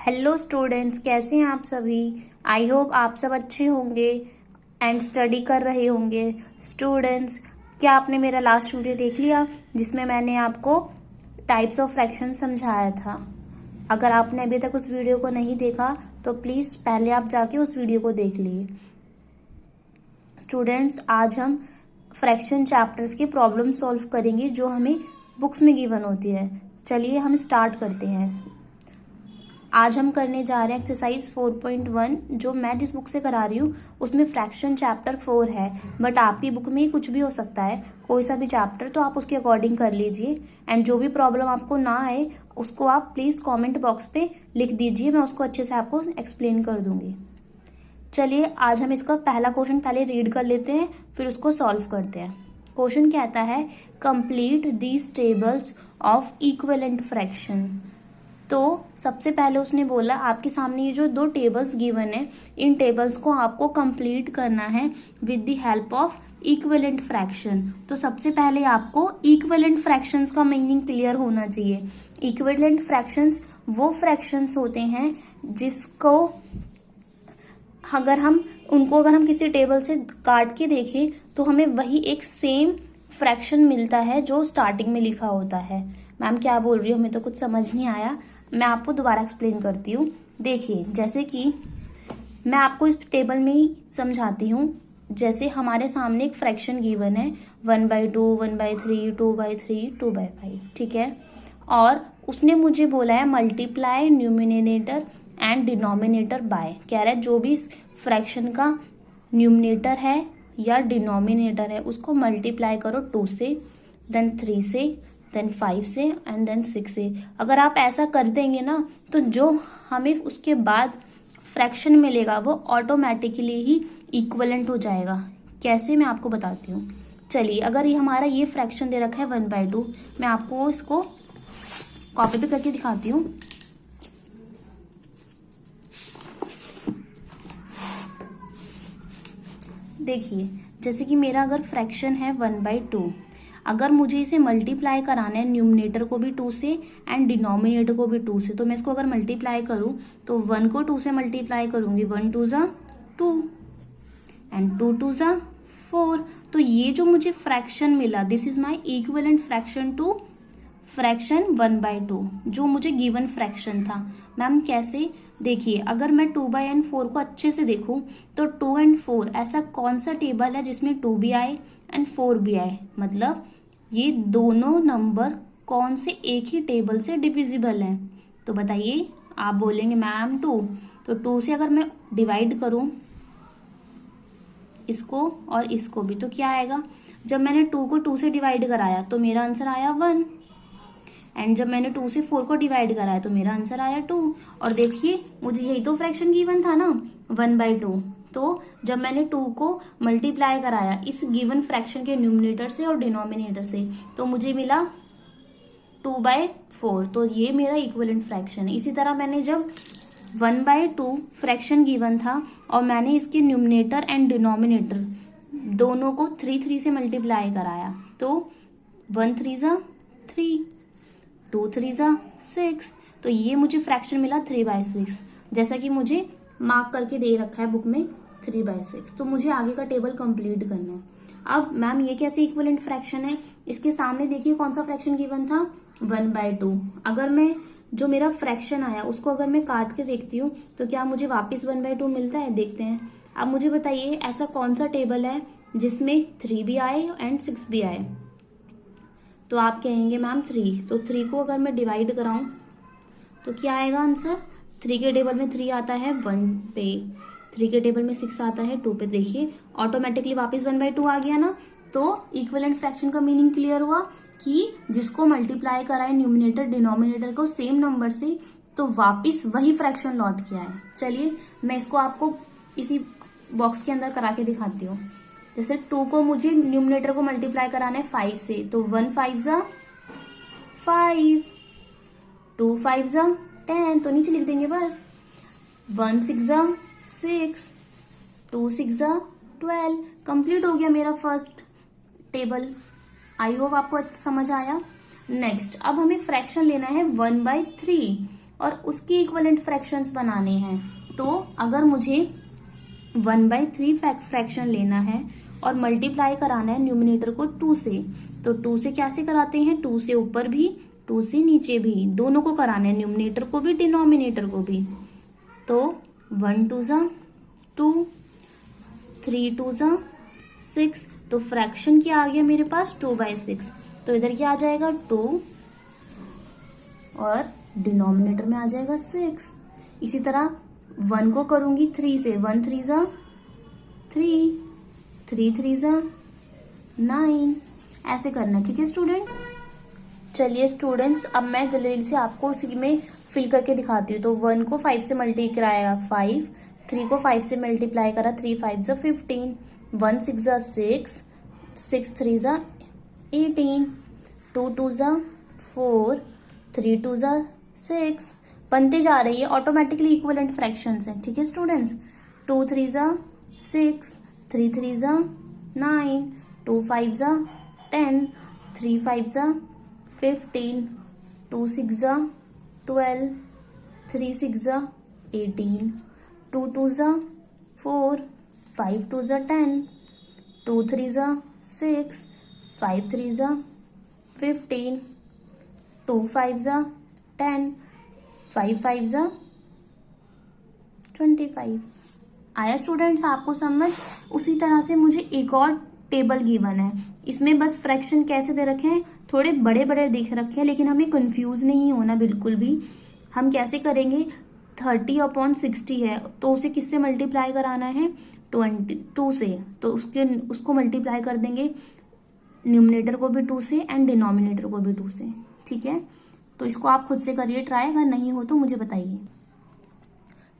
Hello students, कैसे हैं आप सभी। आई होप आप सब अच्छे होंगे एंड स्टडी कर रहे होंगे। स्टूडेंट्स, क्या आपने मेरा लास्ट वीडियो देख लिया जिसमें मैंने आपको टाइप्स ऑफ फ्रैक्शन समझाया था। अगर आपने अभी तक उस वीडियो को नहीं देखा तो प्लीज़ पहले आप जाके उस वीडियो को देख लिए। स्टूडेंट्स, आज हम फ्रैक्शन चैप्टर्स की प्रॉब्लम सॉल्व करेंगे जो हमें बुक्स में गिवन होती है। चलिए हम स्टार्ट करते हैं। आज हम करने जा रहे हैं एक्सरसाइज 4.1, जो मैं जिस बुक से करा रही हूँ उसमें फ्रैक्शन चैप्टर 4 है, बट आपकी बुक में कुछ भी हो सकता है, कोई सा भी चैप्टर, तो आप उसके अकॉर्डिंग कर लीजिए। एंड जो भी प्रॉब्लम आपको ना आए उसको आप प्लीज़ कमेंट बॉक्स पे लिख दीजिए, मैं उसको अच्छे से आपको एक्सप्लेन कर दूंगी। चलिए आज हम इसका पहला क्वेश्चन पहले रीड कर लेते हैं, फिर उसको सॉल्व करते हैं। क्वेश्चन कहता है complete these tables of equivalent fraction. तो सबसे पहले उसने बोला आपके सामने ये जो दो टेबल्स गिवन है, इन टेबल्स को आपको कंप्लीट करना है with the help of equivalent fraction. तो सबसे पहले आपको इक्विवेलेंट फ्रैक्शंस का मीनिंग क्लियर होना चाहिए। इक्विवेलेंट फ्रैक्शंस वो फ्रैक्शंस होते हैं जिसको अगर हम किसी टेबल से काट के देखें तो हमें वही एक सेम फ्रैक्शन मिलता है जो स्टार्टिंग में लिखा होता है। मैम क्या बोल रही हूँ, हमें तो कुछ समझ नहीं आया, मैं आपको दोबारा एक्सप्लेन करती हूँ। देखिए, जैसे कि मैं आपको इस टेबल में ही समझाती हूँ। जैसे हमारे सामने एक फ्रैक्शन गिवन है 1/2, 1/3, 2/3, 2/5, ठीक है। और उसने मुझे बोला है multiply numerator and denominator by. कह रहा है जो भी इस फ्रैक्शन का न्यूमिनेटर है या डिनोमिनेटर है उसको मल्टीप्लाई करो 2 से, देन 3 से, देन 5 से एंड देन 6 से। अगर आप ऐसा कर देंगे ना तो जो हमें उसके बाद फ्रैक्शन मिलेगा वो ऑटोमेटिकली ही इक्वलेंट हो जाएगा। कैसे, मैं आपको बताती हूँ। चलिए, अगर ये हमारा ये फ्रैक्शन दे रखा है 1/2, मैं आपको इसको कॉपी पे करके दिखाती हूँ। देखिए, जैसे कि मेरा अगर फ्रैक्शन है 1/2, अगर मुझे इसे मल्टीप्लाई कराना है न्यूमिनेटर को भी 2 से एंड डिनोमिनेटर को भी 2 से, तो मैं इसको अगर मल्टीप्लाई करूं तो 1 को 2 से मल्टीप्लाई करूंगी, 1 2 ज़ा 2 एंड 2 2 ज़ा 4। तो ये जो मुझे फ्रैक्शन मिला, this is my equivalent fraction to fraction 1/2 जो मुझे गिवन फ्रैक्शन था। मैम कैसे, देखिए, अगर मैं 2/4 को अच्छे से देखूं तो 2 और 4 ऐसा कौन सा टेबल है जिसमें 2 भी आए एंड 4 भी आए, मतलब ये दोनों नंबर कौन से एक ही टेबल से डिविजिबल हैं। तो बताइए, आप बोलेंगे मैम 2, तो 2 से अगर मैं डिवाइड करूं इसको और इसको भी तो क्या आएगा, जब मैंने 2 को 2 से डिवाइड कराया तो मेरा आंसर आया 1, एंड जब मैंने 2 से 4 को डिवाइड कराया तो मेरा आंसर आया 2। और देखिए, मुझे यही तो फ्रैक्शन गिवन था ना 1/2, तो जब मैंने 2 को मल्टीप्लाई कराया इस गिवन फ्रैक्शन के न्यूमिनेटर से और डिनोमिनेटर से तो मुझे मिला 2/4, तो ये मेरा इक्विवेलेंट फ्रैक्शन है। इसी तरह मैंने जब 1/2 फ्रैक्शन गिवन था और मैंने इसके न्यूमिनेटर एंड डिनोमिनेटर दोनों को 3 से मल्टीप्लाई कराया तो 1 3 ज़ा 3, 2 3 ज़ा 6, तो ये मुझे फ्रैक्शन मिला 3/6, जैसा कि मुझे मार्क करके दे रखा है बुक में 3/6। तो मुझे आगे का टेबल कंप्लीट करना है। अब मैम ये कैसे इक्विवेलेंट फ्रैक्शन है, इसके सामने देखिए कौन सा फ्रैक्शन गिवन था 1/2। अगर मैं जो मेरा फ्रैक्शन आया उसको अगर मैं काट के देखती हूँ तो क्या मुझे वापस 1/2 मिलता है, देखते हैं। अब मुझे बताइए ऐसा कौन सा टेबल है जिसमें 3 भी आए एंड 6 भी आए, तो आप कहेंगे मैम 3, तो 3 को अगर मैं डिवाइड कराऊं तो क्या आएगा आंसर। 3 के टेबल में 3 आता है 1 पे, 3 के टेबल में 6 आता है 2 पे, देखिए ऑटोमेटिकली वापस 1/2 आ गया ना। तो इक्विवेलेंट फ्रैक्शन का मीनिंग क्लियर हुआ कि जिसको मल्टीप्लाई कराए न्यूमिनेटर डिनोमिनेटर को सेम नंबर से तो वापस वही फ्रैक्शन लौट के आए। चलिए मैं इसको आपको इसी बॉक्स के अंदर करा के दिखाती हूँ। जैसे 2 को मुझे न्यूमिनेटर को मल्टीप्लाई कराना है 5 से, तो 1 5 ज़ा 5, 2 5 ज़ा 10, तो नीचे लिख देंगे बस। 1 6 ज़ा 6, 2 6 ज़ा 12, कंप्लीट हो गया मेरा फर्स्ट टेबल। आई होप आपको समझ आया। नेक्स्ट, अब हमें फ्रैक्शन लेना है 1/3। और उसकी इक्विवेलेंट फ्रैक्शंस बनाने हैं। तो अगर मुझे 1/3 फ्रैक्शन लेना है और मल्टीप्लाई कराना है न्यूमिनेटर को 2 से, तो 2 से कैसे कराते हैं, 2 से ऊपर भी 2 से नीचे भी, दोनों को कराना है, न्यूमिनेटर को भी डिनोमिनेटर को भी। तो 1 2 ज़ा 2, 3 2 ज़ा 6, तो फ्रैक्शन क्या आ गया मेरे पास 2/6। तो इधर क्या आ जाएगा 2 और डिनोमिनेटर में आ जाएगा 6। इसी तरह 1 को करूंगी 3 से, 1 3 ज़ा 3, 3 3 ज़ा 9, ऐसे करना। ठीक है स्टूडेंट। चलिए स्टूडेंट्स, अब मैं जल्दी से आपको उसी में फिल करके दिखाती हूँ। तो 1 को 5 से मल्टीप्लाई कराया 5, 3 को 5 से मल्टीप्लाई करा 3 5 ज़ा 15, 1 6 ज़ा 6, 6 3 ज़ा 18, 2 2 ज़ा 4, 3 2 ज़ा 6, बनते जा रही है, ऑटोमेटिकली इक्विवेलेंट फ्रैक्शंस हैं। ठीक है स्टूडेंट्स। 2 3 ज़ा 6, 3 3 ज़ा 9, 2 5 ज़ा 10, 3 5 ज़ा 15, 2 6 ज़ा 12, 3 6 ज़ा 18, 2 2 ज़ा 4, 5 2 ज़ा 10, 2 3 ज़ा 6, 5 3 ज़ा 15, 2 5 ज़ा 10, 5 5 ज़ा 25। आया स्टूडेंट्स आपको समझ। उसी तरह से मुझे एक और टेबल गिवन है, इसमें बस फ्रैक्शन कैसे दे रखे हैं, थोड़े बड़े बड़े दिख रखे हैं, लेकिन हमें कंफ्यूज नहीं होना बिल्कुल भी। हम कैसे करेंगे, 30/60 है, तो उसे किससे मल्टीप्लाई कराना है, 2 से, तो उसको मल्टीप्लाई कर देंगे न्यूमिनेटर को भी 2 से एंड डिनोमिनेटर को भी 2 से। ठीक है, तो इसको आप खुद से करिए ट्राई, अगर नहीं हो तो मुझे बताइए।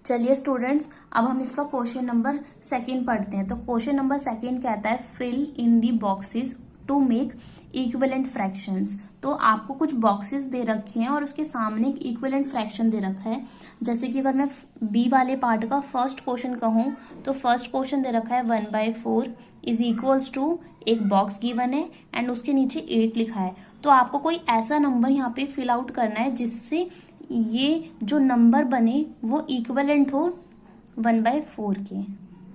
चलिए स्टूडेंट्स, अब हम इसका क्वेश्चन नंबर 2 पढ़ते हैं। तो क्वेश्चन नंबर 2 कहता है fill in the boxes to make equivalent fractions. तो आपको कुछ बॉक्सेस दे रखे हैं और उसके सामने एक इक्विवेलेंट फ्रैक्शन दे रखा है। जैसे कि अगर मैं बी वाले पार्ट का फर्स्ट क्वेश्चन कहूँ, तो फर्स्ट क्वेश्चन दे रखा है 1/4 इज इक्वल्स टू, एक बॉक्स गिवन है एंड उसके नीचे 8 लिखा है। तो आपको कोई ऐसा नंबर यहाँ पे फिल आउट करना है जिससे ये जो नंबर बने वो इक्विवेलेंट हो 1/4 के।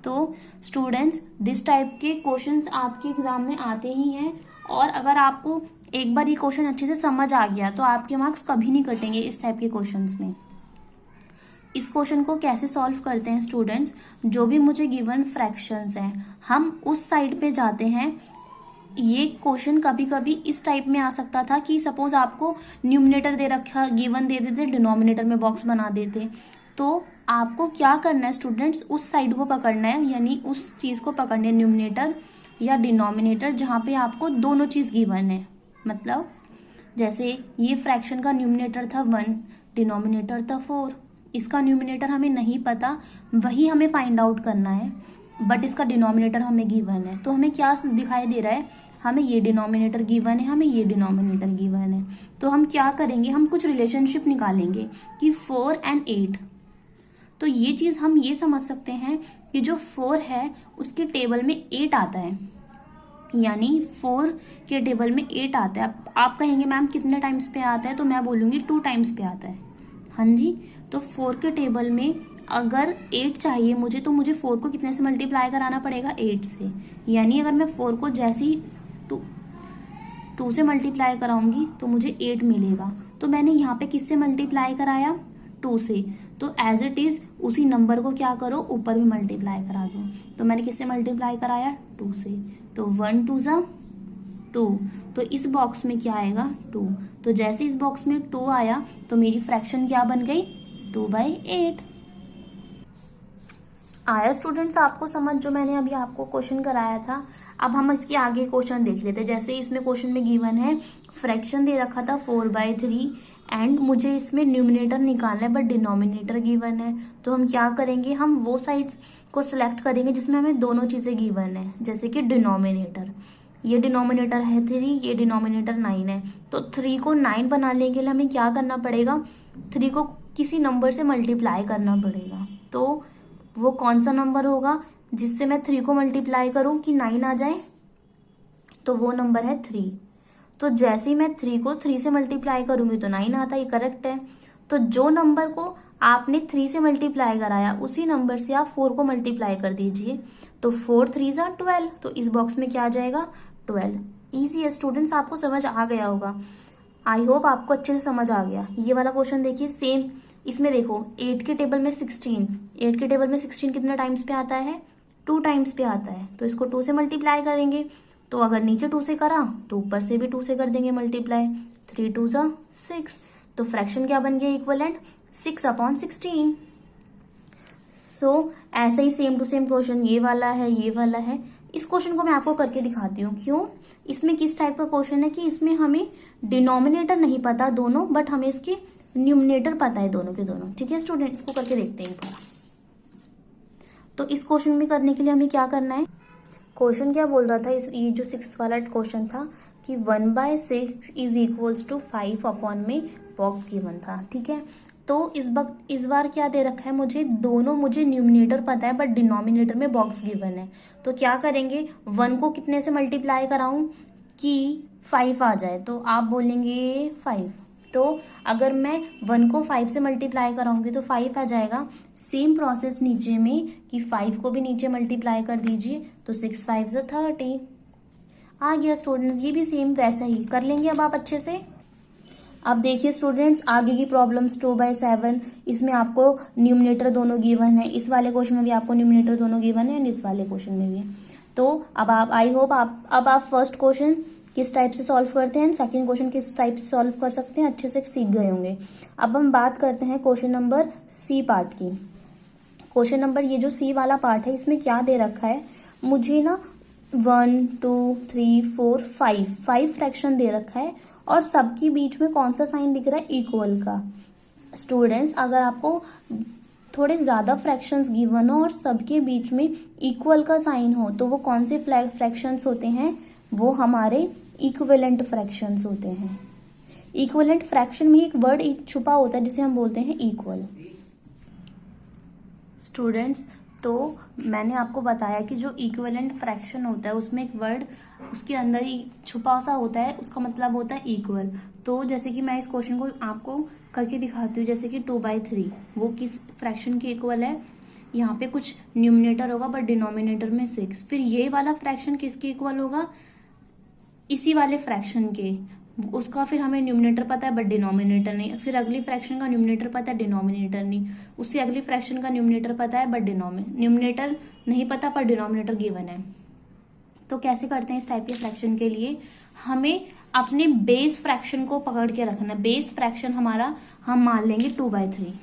तो स्टूडेंट्स, दिस टाइप के क्वेश्चंस आपके एग्जाम में आते ही हैं, और अगर आपको एक बार ये क्वेश्चन अच्छे से समझ आ गया तो आपके मार्क्स कभी नहीं कटेंगे इस टाइप के क्वेश्चंस में। इस क्वेश्चन को कैसे सॉल्व करते हैं स्टूडेंट्स, जो भी मुझे गिवन फ्रैक्शंस हैं हम उस साइड पे जाते हैं। ये क्वेश्चन कभी कभी इस टाइप में आ सकता था कि सपोज आपको न्यूमिनेटर दे रखा, गिवन दे देते, डिनोमिनेटर में बॉक्स बना देते। तो आपको क्या करना है स्टूडेंट्स, उस साइड को पकड़ना है, यानी उस चीज को पकड़ना है, न्यूमिनेटर या डिनोमिनेटर जहाँ पे आपको दोनों चीज गिवन है। मतलब जैसे ये फ्रैक्शन का न्यूमिनेटर था 1, डिनोमिनेटर था 4, इसका न्यूमिनेटर हमें नहीं पता, वही हमें फाइंड आउट करना है, बट इसका डिनोमिनेटर हमें गिवन है। तो हमें क्या दिखाई दे रहा है, हमें ये डिनोमिनेटर गिवन है, हमें ये डिनोमिनेटर गिवन है। तो हम क्या करेंगे, हम कुछ रिलेशनशिप निकालेंगे कि 4 and 8। तो ये चीज हम ये समझ सकते हैं कि जो 4 है उसके टेबल में 8 आता है, यानी 4 के टेबल में 8 आता है। आप कहेंगे मैम कितने टाइम्स पे आता है, तो मैं बोलूंगी 2 टाइम्स पे आता है। हाँ जी, तो 4 के टेबल में अगर 8 चाहिए मुझे, तो मुझे 4 को कितने से मल्टीप्लाई कराना पड़ेगा, 8 से। यानी अगर मैं 4 को जैसे ही 2 से मल्टीप्लाई कराऊंगी तो मुझे 8 मिलेगा। तो मैंने यहाँ पे किससे मल्टीप्लाई कराया, 2 से। तो एज इट इज उसी नंबर को क्या करो, ऊपर भी मल्टीप्लाई करा दो। तो मैंने किससे मल्टीप्लाई कराया, 2 से। तो 1 2 ज़ा 2, तो इस बॉक्स में क्या आएगा, 2। तो जैसे इस बॉक्स में 2 आया तो मेरी फ्रैक्शन क्या बन गई, 2/8। आया स्टूडेंट्स आपको समझ, जो मैंने अभी आपको क्वेश्चन कराया था। अब हम इसके आगे क्वेश्चन देख लेते हैं। जैसे इसमें क्वेश्चन में गिवन है फ्रैक्शन दे रखा था 4/3 एंड मुझे इसमें न्यूमिनेटर निकालना है बट डिनोमिनेटर गिवन है। तो हम क्या करेंगे, हम वो साइड को सिलेक्ट करेंगे जिसमें हमें दोनों चीजें गिवन है। जैसे कि डिनोमिनेटर, ये डिनोमिनेटर है 3, ये डिनोमिनेटर 9 है। तो 3 को 9 बनाने के लिए हमें क्या करना पड़ेगा, 3 को किसी नंबर से मल्टीप्लाई करना पड़ेगा। तो वो कौन सा नंबर होगा जिससे मैं 3 को मल्टीप्लाई करूं कि 9 आ जाए, तो वो नंबर है 3। तो जैसे ही मैं 3 को 3 से मल्टीप्लाई करूंगी तो 9 आता है, करेक्ट है। तो जो नंबर को आपने 3 से मल्टीप्लाई कराया उसी नंबर से आप 4 को मल्टीप्लाई कर दीजिए। तो 4 3 जा 12, तो इस बॉक्स में क्या आ जाएगा 12। इजी है स्टूडेंट्स, आपको समझ आ गया होगा। आई होप आपको अच्छे से समझ आ गया। ये वाला क्वेश्चन देखिए सेम, इसमें देखो 8 के टेबल में 16, 8 के टेबल में 16 कितने टाइम्स पे आता है 2 टाइम्स पे आता है। तो इसको 2 से मल्टीप्लाई करेंगे, तो अगर नीचे 2 से करा तो ऊपर से भी 2 से कर देंगे मल्टीप्लाई। 3 2 जा 6, तो फ्रैक्शन क्या बन गया इक्वलेंट 6/16। सो ऐसा ही सेम टू सेम क्वेश्चन ये वाला है, ये वाला है। इस क्वेश्चन को मैं आपको करके दिखाती हूँ। क्यों, इसमें किस टाइप का क्वेश्चन है कि इसमें हमें डिनोमिनेटर नहीं पता दोनों, बट हमें इसके न्यूमिनेटर पता है दोनों के दोनों। ठीक है स्टूडेंट, इसको करके देखते हैं थोड़ा। तो इस क्वेश्चन में करने के लिए हमें क्या करना है, क्वेश्चन क्या बोल रहा था, ये जो 6 वाला क्वेश्चन था कि 1/6 इज इक्वल्स टू 5 अपॉन में बॉक्स गिवन था। ठीक है, तो इस बार क्या दे रखा है मुझे, दोनों मुझे न्यूमिनेटर पता है बट डिनोमिनेटर में बॉक्स गिवन है। तो क्या करेंगे, 1 को कितने से मल्टीप्लाई कराऊं कि 5 आ जाए, तो आप बोलेंगे 5। तो अगर मैं 1 को 5 से मल्टीप्लाई कराऊंगी तो 5 आ जाएगा। सेम प्रोसेस नीचे में कि 5 को भी नीचे मल्टीप्लाई कर दीजिए, तो 6 5 जा 30 आ गया स्टूडेंट्स। ये भी सेम वैसा ही कर लेंगे अब आप अच्छे से। अब देखिए स्टूडेंट्स आगे की प्रॉब्लम्स 2/7, इसमें आपको न्यूमिनेटर दोनों गिवन है। इस वाले क्वेश्चन में भी आपको न्यूमिनेटर दोनों गिवन है एंड इस वाले क्वेश्चन में भी। तो अब आप आई होप आप फर्स्ट क्वेश्चन किस टाइप से सॉल्व करते हैं, सेकंड क्वेश्चन किस टाइप से सॉल्व कर सकते हैं अच्छे से सीख गए होंगे। अब हम बात करते हैं क्वेश्चन नंबर सी पार्ट की। क्वेश्चन नंबर ये जो सी वाला पार्ट है, इसमें क्या दे रखा है मुझे ना 1 2 3 4 5 फ्रैक्शन दे रखा है और सबके बीच में कौन सा साइन दिख रहा है, इक्वल का। स्टूडेंट्स अगर आपको थोड़े ज्यादा फ्रैक्शंस गिवन हो और सबके बीच में इक्वल का साइन हो तो वो कौन से फ्रैक्शंस होते हैं, वो हमारे इक्विवेलेंट फ्रैक्शंस होते हैं। इक्विवेलेंट फ्रैक्शन में एक वर्ड एक छुपा होता है जिसे हम बोलते हैं इक्वल। स्टूडेंट्स तो मैंने आपको बताया कि जो इक्विवेलेंट फ्रैक्शन होता है उसमें एक वर्ड उसके अंदर ही छुपा सा होता है, उसका मतलब होता है इक्वल। तो जैसे कि मैं इस क्वेश्चन को आपको करके दिखाती हूँ, जैसे कि 2/3 वो किस फ्रैक्शन के इक्वल है, यहाँ पे कुछ न्यूमिनेटर होगा बट डिनोमिनेटर में 6। फिर ये वाला फ्रैक्शन किसके इक्वल होगा, इसी वाले फ्रैक्शन के, उसका फिर हमें न्यूमिनेटर पता है बट डिनोमिनेटर नहीं। फिर अगली फ्रैक्शन का न्यूमिनेटर पता है, डिनोमिनेटर नहीं। उससे अगली फ्रैक्शन का न्यूमिनेटर पता है बट न्यूमिनेटर नहीं पता पर डिनोमिनेटर गिवन है। तो कैसे करते हैं इस टाइप के फ्रैक्शन के लिए, हमें अपने बेस फ्रैक्शन को पकड़ के रखना। बेस फ्रैक्शन हमारा हम मान लेंगे 2/3।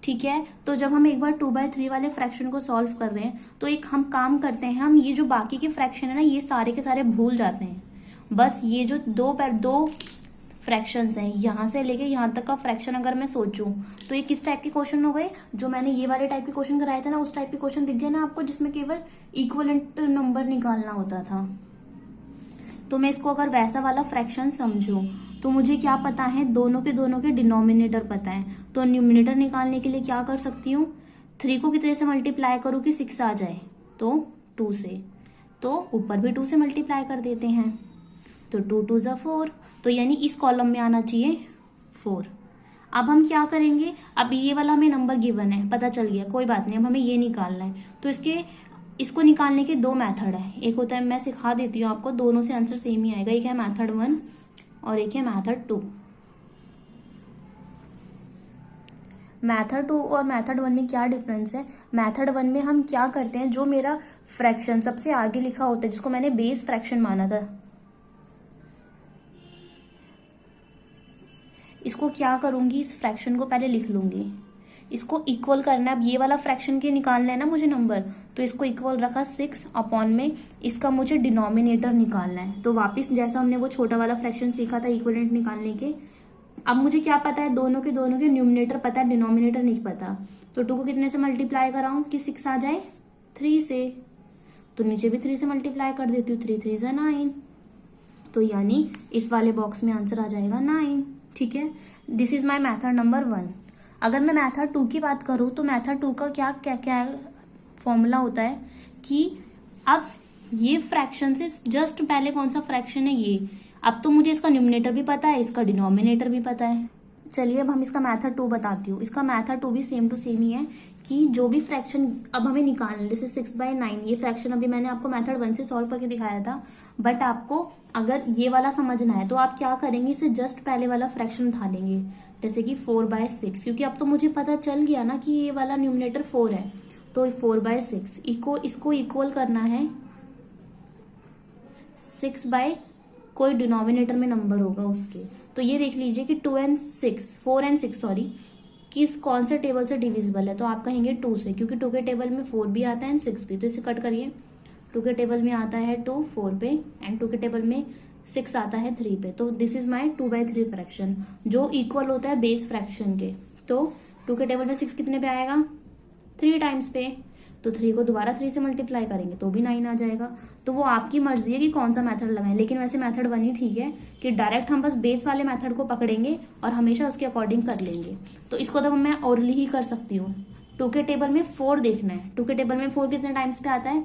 ठीक है, तो जब हम एक बार 2/3 वाले फ्रैक्शन को सॉल्व कर रहे हैं तो एक हम काम करते हैं, हम ये जो बाकी के फ्रैक्शन है ना ये सारे के सारे भूल जाते हैं। बस ये जो दो फ्रैक्शंस हैं, यहाँ से लेके यहाँ तक का फ्रैक्शन अगर मैं सोचूं तो ये किस टाइप के क्वेश्चन हो गए, जो मैंने ये वाले टाइप के क्वेश्चन कराए थे ना उस टाइप के क्वेश्चन दिख गए ना आपको, जिसमें केवल इक्विवेलेंट नंबर निकालना होता था। तो मैं इसको अगर वैसा वाला फ्रैक्शन समझूं तो मुझे क्या पता है, दोनों के डिनोमिनेटर पता है। तो न्यूमिनेटर निकालने के लिए क्या कर सकती हूँ, 3 को कितने से मल्टीप्लाई करूँ कि 6 आ जाए, तो 2 से। तो ऊपर भी 2 से मल्टीप्लाई कर देते हैं, तो 2 2 जा 4, तो यानी इस कॉलम में आना चाहिए 4। अब हम क्या करेंगे, अब ये वाला हमें नंबर गिवन है, पता चल गया, कोई बात नहीं, अब हमें ये निकालना है। तो इसको निकालने के 2 मेथड है। एक होता है, मैं सिखा देती हूँ आपको, दोनों से आंसर सेम ही आएगा। एक है मेथड 1 और एक है मेथड 2। मेथड 2 और मेथड 1 में क्या डिफरेंस है, मेथड 1 में हम क्या करते हैं, जो मेरा फ्रैक्शन सबसे आगे लिखा होता है जिसको मैंने बेस फ्रैक्शन माना था, इसको क्या करूंगी, इस फ्रैक्शन को पहले लिख लूंगी, इसको इक्वल करना है। अब ये वाला फ्रैक्शन के निकालना है ना मुझे नंबर, तो इसको इक्वल रखा 6 अपॉन में, इसका मुझे डिनोमिनेटर निकालना है। तो वापस जैसा हमने वो छोटा वाला फ्रैक्शन सीखा था इक्विवेलेंट निकालने के, अब मुझे क्या पता है, दोनों के न्यूमिनेटर पता है, डिनोमिनेटर नहीं पता। तो 2 को कितने से मल्टीप्लाई कराऊं कि 6 आ जाए, 3 से। तो नीचे भी 3 से मल्टीप्लाई कर देती हूँ, 3 3 जा 9। तो यानी इस वाले बॉक्स में आंसर आ जाएगा 9। ठीक है, this is my method number 1। अगर मैं मेथड 2 की बात करूं तो मेथड 2 का क्या क्या क्या फॉर्मूला होता है कि अब ये फ्रैक्शन से जस्ट पहले कौन सा फ्रैक्शन है ये, अब तो मुझे इसका न्यूमिनेटर भी पता है, इसका डिनोमिनेटर भी पता है। चलिए अब हम इसका मेथड 2 बताती हूँ। इसका मेथड 2 भी सेम टू सेम ही है कि जो भी फ्रैक्शन अब हमें निकालना, जैसे 6/9 ये फ्रैक्शन अभी मैंने आपको मेथड 1 से सॉल्व करके दिखाया था, बट आपको अगर ये वाला समझना है तो आप क्या करेंगे, इसे जस्ट पहले वाला फ्रैक्शन उठा लेंगे, जैसे कि 4/6, क्योंकि अब तो मुझे पता चल गया ना कि ये वाला न्यूमरेटर 4 है, तो 4/6 इसको इक्वल करना है 6 बाय कोई डिनोमिनेटर में नंबर होगा उसके। तो ये देख लीजिए कि 4 एंड 6 सॉरी, किस कौन से टेबल से डिविजिबल है, तो आप कहेंगे 2 से, क्योंकि 2 के टेबल में 4 भी आता है एंड 6 भी, तो इसे कट करिए। 2 के टेबल में आता है 2 4 पे एंड 2 के टेबल में 6 आता है 3 पे, तो दिस इज माई 2/3 फ्रैक्शन जो इक्वल होता है बेस फ्रैक्शन के। तो 2 के टेबल में 6 कितने पे आएगा, 3 टाइम्स पे, तो 3 को दोबारा 3 से मल्टीप्लाई करेंगे तो भी 9 आ जाएगा। तो वो आपकी मर्जी है कि कौन सा मेथड लगाएं, लेकिन वैसे मेथड 1 ही ठीक है कि डायरेक्ट हम बस बेस वाले मेथड को पकड़ेंगे और हमेशा उसके अकॉर्डिंग कर लेंगे। तो इसको तो मैं ओरली ही कर सकती हूँ। 2 के टेबल में 4 देखना है, 2 के टेबल में 4 कितने टाइम्स पे आता है,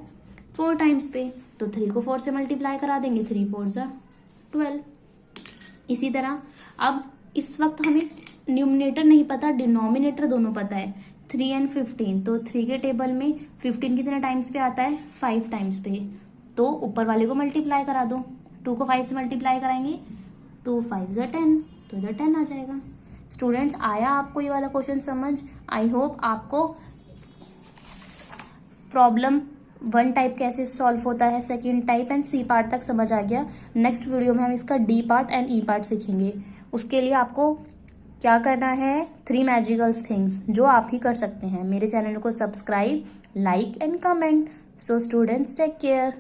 4 टाइम्स पे, तो 3 को 4 से मल्टीप्लाई करा देंगे, 3 4 जा 12। इसी तरह अब इस वक्त हमें न्यूमिनेटर नहीं पता, डिनोमिनेटर दोनों पता है, 3 एंड 15, तो 3 के टेबल में 15 कितने टाइम्स पे आता है, 5 टाइम्स पे, तो ऊपर वाले को मल्टीप्लाई करा दो, 2 को 5 से मल्टीप्लाई कराएंगे, 2 5 जा 10, तो इधर 10 आ जाएगा। स्टूडेंट्स, आया आपको ये वाला क्वेश्चन समझ? आई होप आपको प्रॉब्लम 1 टाइप कैसे सॉल्व होता है, second type and C part तक समझ आ गया। नेक्स्ट वीडियो में हम इसका D part and E part सीखेंगे। उसके लिए आपको क्या करना है, 3 मैजिकल्स थिंग्स जो आप ही कर सकते हैं। मेरे चैनल को subscribe, like and comment. So students, take care.